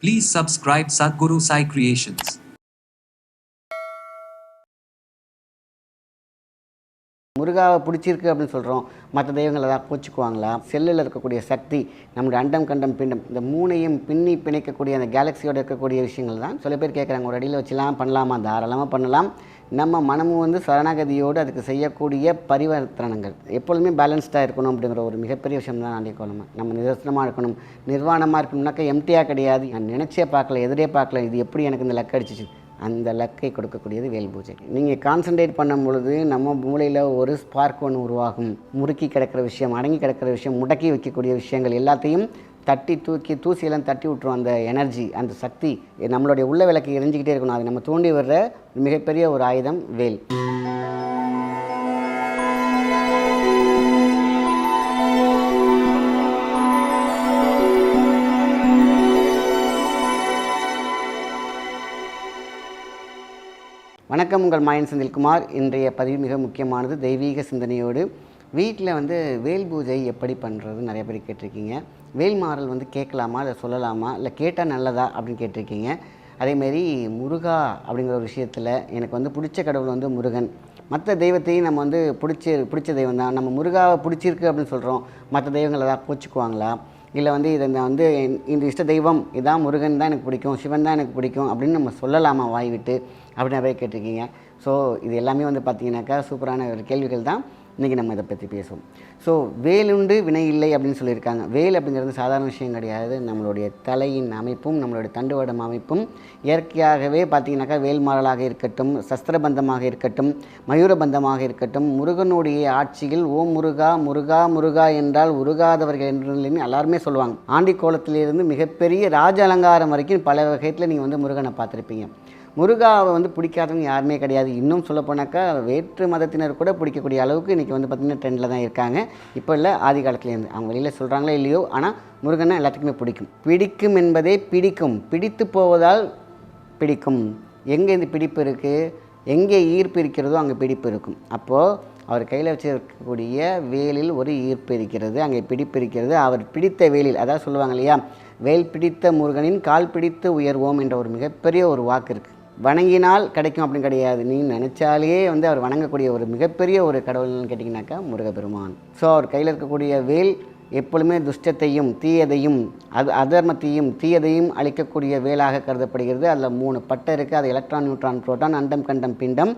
Please subscribe Sadhguru Sai Creations. முருகாவை பிடிச்சிருக்கு அப்படின்னு சொல்கிறோம். மற்ற தெய்வங்கள் ஏதாவது கோச்சிக்குவாங்களா? செல்லில் இருக்கக்கூடிய சக்தி, நம்முடைய அண்டம் கண்டம் பிண்டம், இந்த மூணையும் பின்னி பிணைக்கக்கூடிய அந்த கேலக்சியோடு இருக்கக்கூடிய விஷயங்கள் தான் சில பேர் கேட்குறாங்க. ஒரு அடியில் வச்சுலாம் பண்ணலாமா? தாராளமாக பண்ணலாம். நம்ம மனமும் வந்து சரணாகதியோடு அதுக்கு செய்யக்கூடிய பரிவர்த்தனங்கள் எப்பொழுதுமே பேலன்ஸ்டாக இருக்கணும் அப்படிங்கிற ஒரு மிகப்பெரிய விஷயம் தான் ஆண்டிய கோலம். நம்ம நிதர்சனமாக இருக்கணும், நிர்வாணமாக இருக்கணும்னாக்கா எம்டியாக கிடையாது. நான் நினச்சே பார்க்கல, எதிரே பார்க்கல, இது எப்படி எனக்கு இந்த லக் அடிச்சிச்சு, அந்த லக்கை கொடுக்கக்கூடியது வேல் பூஜை. நீங்கள் கான்சன்ட்ரேட் பண்ணும் பொழுது நம்ம மூளையில் ஒரு ஸ்பார்க் ஒன்று உருவாகும். முறுக்கி கிடக்கிற விஷயம், அடங்கி கிடக்கிற விஷயம், முடக்கி வைக்கக்கூடிய விஷயங்கள் எல்லாத்தையும் தட்டி தூக்கி தூசியெல்லாம் தட்டி விட்டுரும். அந்த எனர்ஜி, அந்த சக்தி நம்மளுடைய உள்ள விளக்கு எரிஞ்சிக்கிட்டே இருக்கணும். அது நம்ம தூண்டி வர்ற மிகப்பெரிய ஒரு ஆயுதம் வேல். வணக்கம், உங்கள் மாயன் செந்தில்குமார். இன்றைய பதிவு மிக முக்கியமானது. தெய்வீக சிந்தனையோடு வீட்டில் வந்து வேல் பூஜை எப்படி பண்ணுறது நிறைய பேர் கேட்டிருக்கீங்க. வேல் மாறல் வந்து கேட்கலாமா, இல்லை சொல்லலாமா, இல்லை கேட்டால் நல்லதா அப்படின்னு கேட்டிருக்கீங்க. அதேமாரி முருகா அப்படிங்கிற ஒரு விஷயத்தில் எனக்கு வந்து பிடிச்ச கடவுள் வந்து முருகன். மற்ற தெய்வத்தையும் நம்ம வந்து பிடிச்ச தெய்வம் தான். நம்ம முருகாவை பிடிச்சிருக்கு அப்படின்னு சொல்கிறோம். மற்ற தெய்வங்கள் ஏதாவது கோச்சிக்குவாங்களா? இல்லை வந்து இதை வந்து இந்த இஷ்ட தெய்வம் இதான், முருகன் தான் எனக்கு பிடிக்கும், சிவன் தான் எனக்கு பிடிக்கும் அப்படின்னு நம்ம சொல்லலாமா வாய் விட்டு அப்படின்னு நிறைய கேட்டிருக்கீங்க. ஸோ இது எல்லாமே வந்து பார்த்திங்கனாக்கா சூப்பரான ஒரு கேள்விகள் தான். இன்றைக்கி நம்ம இதை பற்றி பேசுவோம். ஸோ வேலுண்டு வினை இல்லை அப்படின்னு சொல்லியிருக்காங்க. வேல் அப்படிங்கிறது சாதாரண விஷயம் கிடையாது. நம்மளுடைய தலையின் அமைப்பும் நம்மளுடைய தண்டுவடம் அமைப்பும் இயற்கையாகவே பார்த்திங்கனாக்கா வேல் மாறலாக இருக்கட்டும், சஸ்திரபந்தமாக இருக்கட்டும், மயூரபந்தமாக இருக்கட்டும், முருகனுடைய ஆட்சியில் ஓம் முருகா முருகா முருகா என்றால் உருகாதவர்கள் என்று எல்லாருமே சொல்லுவாங்க. ஆண்டி கோலத்திலிருந்து மிகப்பெரிய ராஜ அலங்காரம் வரைக்கும் பல வகையில் நீங்கள் வந்து முருகனை பார்த்துருப்பீங்க. முருகாவை வந்து பிடிக்காதவங்க யாருமே கிடையாது. இன்னும் சொல்லப்போனாக்கா வேற்று மதத்தினர் கூட பிடிக்கக்கூடிய அளவுக்கு இன்றைக்கி வந்து பார்த்திங்கன்னா ட்ரெண்டில் தான் இருக்காங்க. இப்போ இல்லை, ஆதி காலத்துலேருந்து. அவங்க வெளியில் சொல்கிறாங்களோ இல்லையோ, ஆனால் முருகனை எல்லாத்துக்குமே பிடிக்கும். பிடிக்கும் என்பதே பிடிக்கும், பிடித்து போவதால் பிடிக்கும். எங்கே இந்த பிடிப்பு இருக்குது, எங்கே ஈர்ப்பு இருக்கிறதோ அங்கே பிடிப்பு இருக்கும். அப்போது அவர் கையில் வச்சிருக்கக்கூடிய வேலில் ஒரு ஈர்ப்பு இருக்கிறது, அங்கே பிடிப்பு இருக்கிறது. அவர் பிடித்த வேலில், அதாவது சொல்லுவாங்க இல்லையா, வேல் பிடித்த முருகனின் கால் பிடித்து உயர்வோம் என்ற ஒரு மிகப்பெரிய ஒரு வாக்கு இருக்குது. வணங்கினால் கிடைக்கும் அப்படின்னு கிடையாது. நீ நினச்சாலே வந்து அவர் வணங்கக்கூடிய ஒரு மிகப்பெரிய ஒரு கடவுள்னு கேட்டிங்கனாக்கா முருகப்பெருமான். ஸோ அவர் கையில் இருக்கக்கூடிய வேல் எப்பொழுதுமே துஷ்டத்தையும் தீயதையும் அதர்மத்தையும் தீயதையும் அழிக்கக்கூடிய வேலாக கருதப்படுகிறது. அதில் 3 பட்டை இருக்குது. அது எலக்ட்ரான், நியூட்ரான், புரோட்டான், அண்டம் கண்டம் பிண்டம்.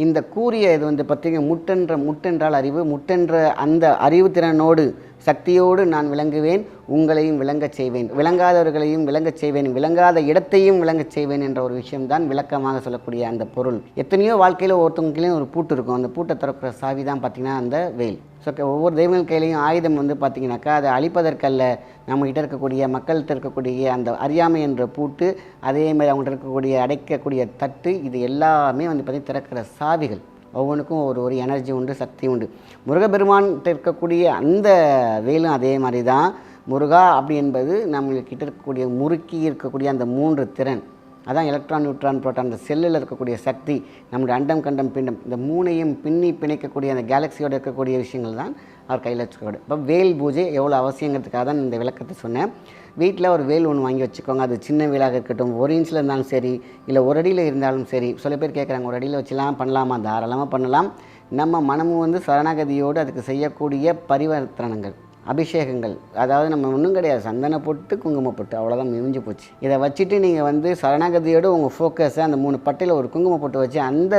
இந்த கூறிய இது வந்து பார்த்திங்கன்னா முட்டென்றால் அறிவு, முட்டென்ற அந்த அறிவு திறனோடு சக்தியோடு நான் விளங்குவேன், உங்களையும் விளங்கச் செய்வேன், விளங்காதவர்களையும் விளங்கச் செய்வேன், விளங்காத இடத்தையும் விளங்கச் செய்வேன் என்ற ஒரு விஷயம்தான் விளக்கமாக சொல்லக்கூடிய அந்த பொருள். எத்தனையோ வாழ்க்கையில் ஒருத்தவங்களையும் ஒரு பூட்டு இருக்கும். அந்த பூட்டை திறக்கிற சாவி தான் பார்த்திங்கன்னா அந்த வேல். ஸோ ஒவ்வொரு தெய்வங்கள் கையிலையும் ஆயுதம் வந்து பார்த்திங்கனாக்கா அதை அழிப்பதற்கல்ல, நம்மகிட்ட இருக்கக்கூடிய மக்கள்கிட்ட இருக்கக்கூடிய அந்த அறியாமை என்ற பூட்டு, அதேமாதிரி அவங்கள்ட்ட இருக்கக்கூடிய அடைக்கக்கூடிய தட்டு, இது எல்லாமே வந்து பார்த்திங்கன்னா திறக்கிற சாவிகள். ஒவ்வொன்றுக்கும் ஒரு எனர்ஜி உண்டு, சக்தி உண்டு. முருகப்பெருமான்கிட்ட இருக்கக்கூடிய அந்த வேலும் அதே மாதிரி தான். முருகா அப்படி என்பது நம்மகிட்ட இருக்கக்கூடிய முறுக்கி இருக்கக்கூடிய அந்த 3 திறன், அதான் எலக்ட்ரான், நியூட்ரான், புரோட்டான், அந்த செல்லில் இருக்கக்கூடிய சக்தி, நம்முடைய அண்டம் கண்டம் பிண்டம், இந்த மூணையும் பின்னி பிணைக்கக்கூடிய அந்த கேலக்சியோடு இருக்கக்கூடிய விஷயங்கள் தான் அவர் கையில் வச்சுக்கக்கூடிய. இப்போ வேல் பூஜை எவ்வளோ அவசியங்கிறதுக்காக தான் இந்த விளக்கத்தை சொன்னேன். வீட்டில் ஒரு வேல் ஒன்று வாங்கி வச்சுக்கோங்க. அது சின்ன வேலாக இருக்கட்டும், 1 இன்ச்சில் இருந்தாலும் சரி, இல்லை 1 அடியில் இருந்தாலும் சரி. சில பேர் கேட்குறாங்க, 1 அடியில் வச்சுலாம் பண்ணலாமா? தாராளமாக பண்ணலாம். நம்ம மனமும் வந்து சரணாகதியோடு அதுக்கு செய்யக்கூடிய பரிவர்த்தனங்கள், அபிஷேகங்கள், அதாவது நம்ம ஒன்றும் கிடையாது, சந்தன போட்டு குங்குமம் போட்டு அவ்வளோதான், முடிஞ்சு போச்சு. இதை வச்சுட்டு நீங்கள் வந்து சரணாகதியோடு உங்கள் ஃபோக்கஸை அந்த 3 பட்டையில் ஒரு குங்குமம் போட்டு வச்சு அந்த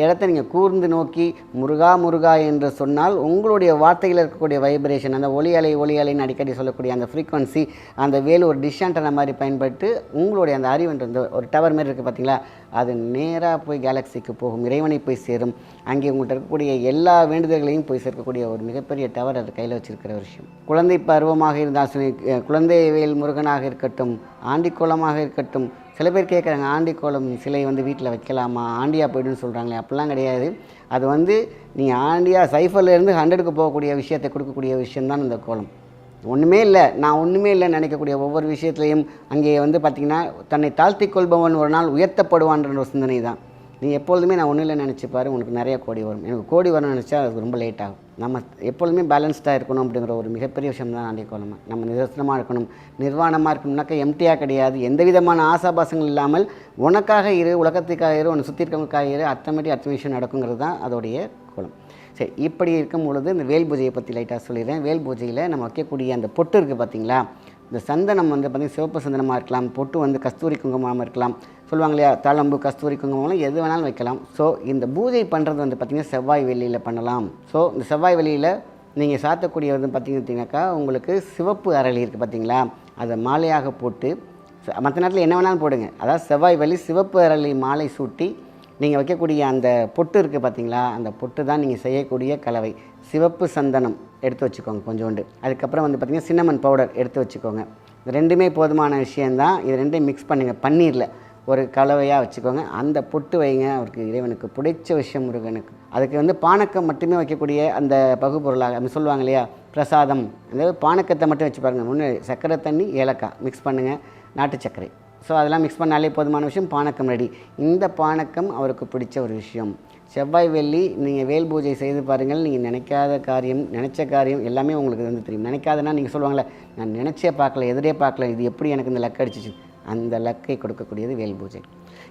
இடத்த நீங்கள் கூர்ந்து நோக்கி முருகா முருகா என்று சொன்னால் உங்களுடைய வார்த்தையில் இருக்கக்கூடிய வைப்ரேஷன், அந்த ஒளி அலைன்னு அடிக்கடி சொல்லக்கூடிய அந்த ஃப்ரீக்வன்சி, அந்த வேல் ஒரு டிஷாண்டன மாதிரி பயன்பட்டு உங்களுடைய அந்த அறிவுன்ற ஒரு டவர் மாதிரி இருக்குது பார்த்தீங்களா, அது நேராக போய் கேலக்சிக்கு போகும், இறைவனை போய் சேரும். அங்கே உங்கள்கிட்ட இருக்கக்கூடிய எல்லா வேண்டுதல்களையும் போய் சேர்க்கக்கூடிய ஒரு மிகப்பெரிய டவர் அது கையில் வச்சுருக்கிற ஒரு விஷயம். குழந்தை பருவமாக இருந்தால் சரி, குழந்தை வேல் முருகனாக இருக்கட்டும், ஆண்டிக்கோலமாக இருக்கட்டும். சில பேர் கேட்குறாங்க, ஆண்டிக்கோலம் சிலை வந்து வீட்டில் வைக்கலாமா, ஆண்டியாக போய்டுன்னு சொல்கிறாங்களே. அப்படிலாம் கிடையாது. அது வந்து நீங்கள் ஆண்டியாக சைஃபர்லேருந்து 100க்கு போகக்கூடிய விஷயத்தை கொடுக்கக்கூடிய விஷயந்தான் இந்த கோலம். ஒன்றுமே இல்லை, நான் ஒன்றுமே இல்லைன்னு நினைக்கக்கூடிய ஒவ்வொரு விஷயத்துலையும் அங்கே வந்து பார்த்திங்கன்னா தன்னை தாழ்த்தி கொள்பவன் ஒரு நாள் உயர்த்தப்படுவான்ற ஒரு சிந்தனை தான். நீ எப்பொழுதுமே நான் ஒன்றும் இல்லை நினச்சிப்பாரு, உனக்கு நிறைய கோடி வரும். எனக்கு கோடி வரணும்னு நினச்சா அது ரொம்ப லேட் ஆகும். நம்ம எப்பொழுதுமே பேலன்ஸ்டாக இருக்கணும் அப்படிங்கிற ஒரு மிகப்பெரிய விஷயம் தான் ஆண்டிக்கோலமை. நம்ம நிதர்சனமாக இருக்கணும், நிர்வாணமாக இருக்கணும்னாக்கா எம்டியாக கிடையாது, எந்த விதமான ஆசாபாசங்கள் இல்லாமல் உனக்காக இரு, உலகத்துக்காக இரு, உன்னை சுற்றி இருக்கவங்களுக்காக இரு, அத்தனை விஷயம் நடக்குங்கிறது தான் அதோடைய கோலம். சரி, இப்படி இருக்கும் பொழுது இந்த வேல் பூஜையை பற்றி லைட்டாக சொல்லிடுறேன். வேல் பூஜையில் நம்ம வைக்கக்கூடிய அந்த பொட்டு இருக்குது பார்த்திங்களா, இந்த சந்தனம் வந்து பார்த்திங்கன்னா சிவப்பு சந்தனமாக இருக்கலாம், பொட்டு வந்து கஸ்தூரி குங்குமமாக இருக்கலாம், சொல்லுவாங்க இல்லையா, தளம்பு கஸ்தூரி குங்குமம்லாம் எது வேணாலும் வைக்கலாம். ஸோ இந்த பூஜை பண்ணுறது வந்து பார்த்திங்கன்னா செவ்வாய் வெள்ளியில் பண்ணலாம். ஸோ இந்த செவ்வாய் வெள்ளியில் நீங்கள் சாத்தக்கூடிய வந்து பார்த்திங்கன்னாக்கா உங்களுக்கு சிவப்பு அரளி இருக்குது பார்த்திங்களா, அதை மாலையாக போட்டு, மற்ற நேரத்தில் என்ன வேணாலும் போடுங்க, அதாவது செவ்வாய் வெள்ளி சிவப்பு அரளி மாலை சூட்டி நீங்கள் வைக்கக்கூடிய அந்த பொட்டு இருக்குது பார்த்திங்களா, அந்த பொட்டு தான் நீங்கள் செய்யக்கூடிய கலவை. சிவப்பு சந்தனம் எடுத்து வச்சுக்கோங்க கொஞ்சோண்டு, அதுக்கப்புறம் வந்து பார்த்திங்கன்னா சின்னமன் பவுடர் எடுத்து வச்சுக்கோங்க. இது ரெண்டுமே போதுமான விஷயந்தான். இது ரெண்டையும் மிக்ஸ் பண்ணுங்கள், பன்னீரில் ஒரு கலவையாக வச்சுக்கோங்க. அந்த பொட்டு வைங்க, அவருக்கு இறைவனுக்கு பிடிச்ச விஷயம் முருகனுக்கு. அதுக்கு வந்து பானக்கம் மட்டுமே வைக்கக்கூடிய அந்த பகுப்பொருளாக அப்படி சொல்லுவாங்க இல்லையா, பிரசாதம், அந்த பானக்கத்தை மட்டும் வச்சு பாருங்கள். முன்னே சர்க்கரை தண்ணி ஏலக்காய் மிக்ஸ் பண்ணுங்கள், நாட்டு சர்க்கரை. ஸோ அதெல்லாம் மிக்ஸ் பண்ணாலே போதுமான விஷயம், பானக்கம் ரெடி. இந்த பானக்கம் அவருக்கு பிடிச்ச ஒரு விஷயம். செவ்வாய் வெள்ளி நீங்கள் வேல் பூஜை செய்து பாருங்கள், நீங்கள் நினைக்காத காரியம், நினச்ச காரியம் எல்லாமே உங்களுக்கு வந்து தெரியும். நினைக்காதனா நீங்கள் சொல்லுவாங்களே, நான் நினச்சே பார்க்கல, எதிரே பார்க்கல, இது எப்படி எனக்கு இந்த லக்கு அடிச்சிச்சு, அந்த லக்கை கொடுக்கக்கூடியது வேல் பூஜை.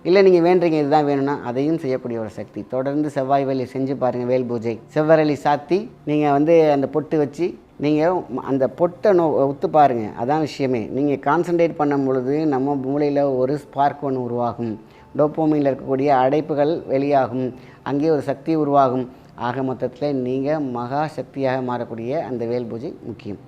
இல்லை நீங்கள் வேண்டுறீங்க இதுதான் வேணும்னா அதையும் செய்யக்கூடிய ஒரு சக்தி. தொடர்ந்து செவ்வாய் வெள்ளி செஞ்சு பாருங்கள் வேல் பூஜை. செவ்வரளி சாத்தி நீங்கள் வந்து அந்த பொட்டு வச்சு நீங்கள் அந்த பொட்டை ஒத்து பாருங்கள், அதான் விஷயமே. நீங்கள் கான்சன்ட்ரேட் பண்ணும் பொழுது நம்ம மூளையில் ஒரு ஸ்பார்க் ஒன்று உருவாகும், டோப்போமைனில் இருக்கக்கூடிய அடைப்புகள் வெளியாகும், அங்கே ஒரு சக்தி உருவாகும். ஆக மொத்தத்தில் நீங்கள் மகா சக்தியாக மாறக்கூடிய அந்த வேல் பூஜை முக்கியம்.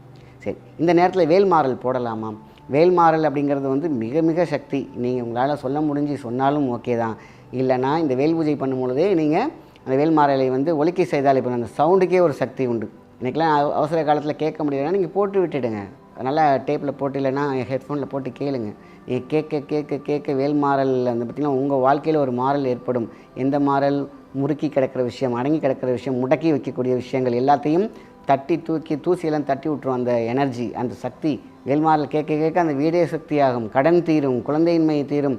சரி, இந்த நேரத்தில் வேல் மாறல் போடலாமா? வேல் மாறல் அப்படிங்கிறது வந்து மிக மிக சக்தி. நீங்கள் உங்களால் சொல்ல முடிஞ்சு சொன்னாலும் ஓகே தான். இல்லைனா இந்த வேல் பூஜை பண்ணும் பொழுதே நீங்கள் அந்த வேல் மாறலை வந்து ஒலிக்கை செய்தால், இப்போ அந்த சவுண்டுக்கே ஒரு சக்தி உண்டு. இன்றைக்கெலாம் அவசர காலத்தில் கேட்க முடியலைன்னா நீங்கள் போட்டு விட்டுடுங்க, நல்லா டேப்பில் போட்டு, இல்லைன்னா ஹெட்ஃபோனில் போட்டு கேளுங்க. நீங்கள் கேட்க கேட்க கேட்க வேல் மாறல் வந்து பார்த்திங்கன்னா உங்கள் வாழ்க்கையில் ஒரு மாறல் ஏற்படும். எந்த மாறல்? முறுக்கி கிடக்கிற விஷயம், அடங்கி கிடக்கிற விஷயம், முடக்கி வைக்கக்கூடிய விஷயங்கள் எல்லாத்தையும் தட்டி தூக்கி தூசியெல்லாம் தட்டி விட்டுரும். அந்த எனர்ஜி, அந்த சக்தி வேல்மாறல் கேட்க கேட்க அந்த வீடே சக்தியாகும், கடன் தீரும், குழந்தையின்மை தீரும்,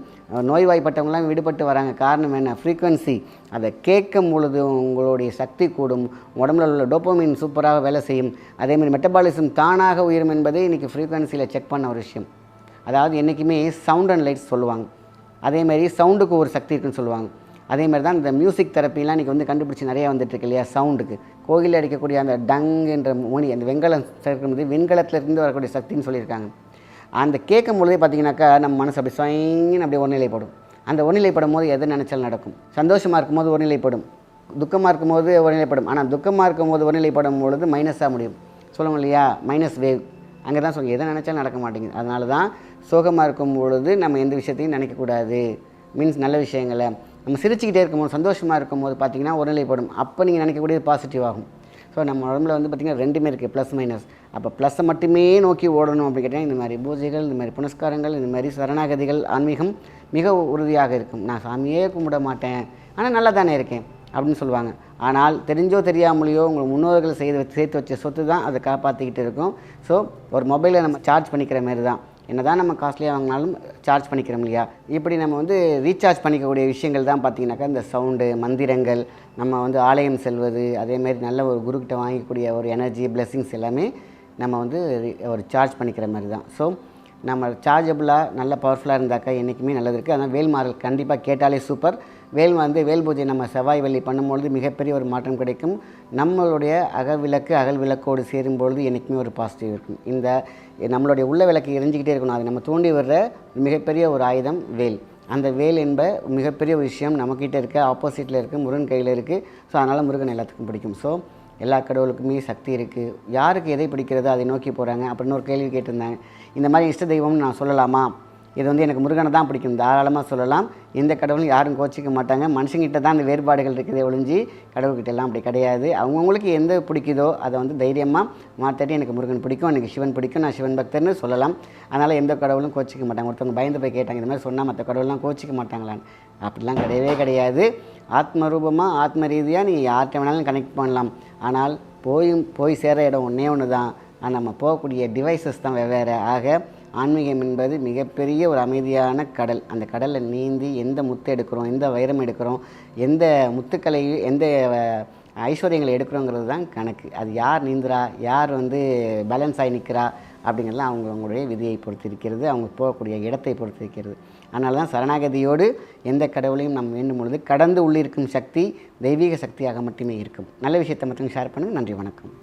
நோய்வாய்ப்பட்டவங்களாம் விடுபட்டு வராங்க. காரணம் என்ன? ஃப்ரீக்குவன்சி. அதை கேட்கும் பொழுது உங்களுடைய சக்தி கூடும், உடம்புல உள்ள டோப்போமின் சூப்பராக வேலை செய்யும். அதேமாதிரி மெட்டபாலிசம் தானாக உயரும் என்பதே இன்றைக்கி ஃப்ரீக்குவன்சியில் செக் பண்ண ஒரு விஷயம். அதாவது என்றைக்குமே சவுண்ட் அண்ட் லைட்ஸ் சொல்லுவாங்க, அதேமாதிரி சவுண்டுக்கு ஒரு சக்தி இருக்குன்னு சொல்லுவாங்க. அதேமாதிரி தான் இந்த மியூசிக் தெரப்பிலாம் இன்றைக்கி வந்து கண்டுபிடிச்சி நிறையா வந்துட்டுருக்கு இல்லையா. சவுண்டுக்கு கோயிலில் அடிக்கக்கூடிய அந்த டங் என்ற மொழி, அந்த வெண்கலம் சேர்க்கும்போது வெண்கலத்திலிருந்து வரக்கூடிய சக்தின்னு சொல்லியிருக்காங்க. அந்த கேட்கும் பொழுதே பார்த்திங்கனாக்கா நம்ம மனசு அப்படி ஸ்வயின்னு அப்படியே ஒருநிலைப்படும். அந்த ஒருநிலைப்படும் போது எது நினச்சாலும் நடக்கும். சந்தோஷமாக இருக்கும்போது ஒருநிலைப்படும், துக்கமாக இருக்கும்போது ஒருநிலைப்படும். ஆனால் துக்கமாக இருக்கும்போது ஒருநிலைப்படும் பொழுது மைனஸாக முடியும், சொல்லுவோம் இல்லையா, மைனஸ் வேவ். அங்கே தான் சொல்லுங்கள், எதை நினச்சாலும் நடக்க மாட்டேங்குது. அதனால தான் சோகமாக இருக்கும் பொழுது நம்ம எந்த விஷயத்தையும் நினைக்கக்கூடாது. மீன்ஸ் நல்ல விஷயங்களை நம்ம சிரிச்சுக்கிட்டே இருக்கும்போது, சந்தோஷமாக இருக்கும்போது பார்த்திங்கன்னா ஒருநிலைப்படும். அப்போ நீங்கள் நினைக்கக்கூடியது பாசிட்டிவ் ஆகும். ஸோ நம்ம உடம்புல வந்து பார்த்திங்கன்னா ரெண்டுமே இருக்குது, ப்ளஸ் மைனஸ். அப்போ ப்ளஸ்ஸை மட்டுமே நோக்கி ஓடணும் அப்படி கேட்டால் இந்த மாதிரி பூஜைகள், இந்த மாதிரி புனஸ்காரங்கள், இந்த மாதிரி சரணாகதிகள், ஆன்மீகம் மிக உறுதியாக இருக்கும். நான் சாமியே கும்பிட மாட்டேன், ஆனால் நல்லா தானே இருக்கேன் அப்படின்னு சொல்லுவாங்க. ஆனால் தெரிஞ்சோ தெரியாமலையோ உங்கள் முன்னோர்கள் சேர்த்து வச்ச சொத்து தான் அதை காப்பாற்றிக்கிட்டு இருக்கும். ஸோ ஒரு மொபைலை நம்ம சார்ஜ் பண்ணிக்கிற மாதிரி தான், என்ன தான் நம்ம காஸ்ட்லியாக வாங்கினாலும் சார்ஜ் பண்ணிக்கிறோம் இல்லையா. இப்படி நம்ம வந்து ரீசார்ஜ் பண்ணிக்கக்கூடிய விஷயங்கள் தான் பார்த்திங்கனாக்கா இந்த சவுண்டு, மந்திரங்கள், நம்ம வந்து ஆலயம் செல்வது, அதேமாதிரி நல்ல ஒரு குருக்கிட்ட வாங்கக்கூடிய ஒரு எனர்ஜி, பிளெஸ்ஸிங்ஸ் எல்லாமே நம்ம வந்து ஒரு சார்ஜ் பண்ணிக்கிற மாதிரி தான். ஸோ நம்ம சார்ஜபிளாக நல்ல பவர்ஃபுல்லாக இருந்தாக்கா என்றைக்குமே நல்லது இருக்குது. அதனால் வேல் மாறல் கண்டிப்பாக கேட்டாலே சூப்பர். வேல் பூஜை நம்ம செவ்வாய் வெள்ளி பண்ணும்பொழுது மிகப்பெரிய ஒரு மாற்றம் கிடைக்கும். நம்மளுடைய அகல் விளக்கோடு சேரும்பொழுது என்றைக்குமே ஒரு பாசிட்டிவ் இருக்கும். இந்த நம்மளுடைய உள்ள விளக்கு எரிஞ்சிக்கிட்டே இருக்கணும். அது நம்ம தூண்டி வர்ற மிகப்பெரிய ஒரு ஆயுதம் வேல். அந்த வேல் என்ப மிகப்பெரிய ஒரு விஷயம் நம்மக்கிட்ட இருக்குது, ஆப்போசிட்டில் இருக்குது, முருகன் கையில் இருக்குது. ஸோ அதனால் முருகன் எல்லாத்துக்கும் பிடிக்கும். ஸோ எல்லா கடவுளுக்குமே சக்தி இருக்குது. யாருக்கு எதை பிடிக்கிறதோ அதை நோக்கி போகிறாங்க அப்படின்னு ஒரு கேள்வி கேட்டிருந்தாங்க. இந்த மாதிரி இஷ்ட தெய்வம்னு நான் சொல்லலாமா? இது வந்து எனக்கு முருகனை தான் பிடிக்கும், தாராளமாக சொல்லலாம். எந்த கடவுளும் யாரும் கோச்சிக்க மாட்டாங்க. மனுஷங்கிட்ட தான் அந்த வேறுபாடுகள் இருக்குதே ஒழிஞ்சு கடவுள்கிட்ட எல்லாம் அப்படி கிடையாது. அவங்கவுங்களுக்கு எந்த பிடிக்குதோ அதை வந்து தைரியமாக மாற்றிட்டு எனக்கு முருகன் பிடிக்கும், எனக்கு சிவன் பிடிக்கும், நான் சிவன் பக்தர்னு சொல்லலாம். அதனால் எந்த கடவுளும் கோச்சிக்க மாட்டாங்க. ஒருத்தவங்க பயந்து போய் கேட்டாங்க, இந்த மாதிரி சொன்னால் மற்ற கடவுள்லாம் கோச்சிக்க மாட்டாங்களான்னு. அப்படிலாம் கிடையவே கிடையாது. ஆத்ம ரூபமாக ஆத்ம ரீதியாக நீங்கள் யார்கிட்ட வேணாலும் கனெக்ட் பண்ணலாம். ஆனால் போய் சேர இடம் ஒன்றே ஒன்று தான். ஆனால் நம்ம போகக்கூடிய டிவைசஸ் தான் வெவ்வேறு. ஆக ஆன்மீகம் என்பது மிகப்பெரிய ஒரு அமைதியான கடல். அந்த கடலில் நீந்தி எந்த முத்து எடுக்கிறோம், எந்த வைரம் எடுக்கிறோம், எந்த முத்துக்களை, எந்த ஐஸ்வர்யங்களை எடுக்கிறோங்கிறது தான் கணக்கு. அது யார் நீந்துறா, யார் பேலன்ஸ் ஆகி நிற்கிறா அப்படிங்கிறதுலாம் அவங்களுடைய விதியை பொறுத்து இருக்கிறது, அவங்க போகக்கூடிய இடத்தை பொறுத்து இருக்கிறது. அதனால தான் சரணாகதியோடு எந்த கடவுளையும் நாம் வேண்டும் பொழுது கடந்து உள்ளிருக்கும் சக்தி தெய்வீக சக்தியாக மட்டுமே இருக்கும். நல்ல விஷயத்தை மட்டும் ஷேர் பண்ணுங்கள். நன்றி, வணக்கம்.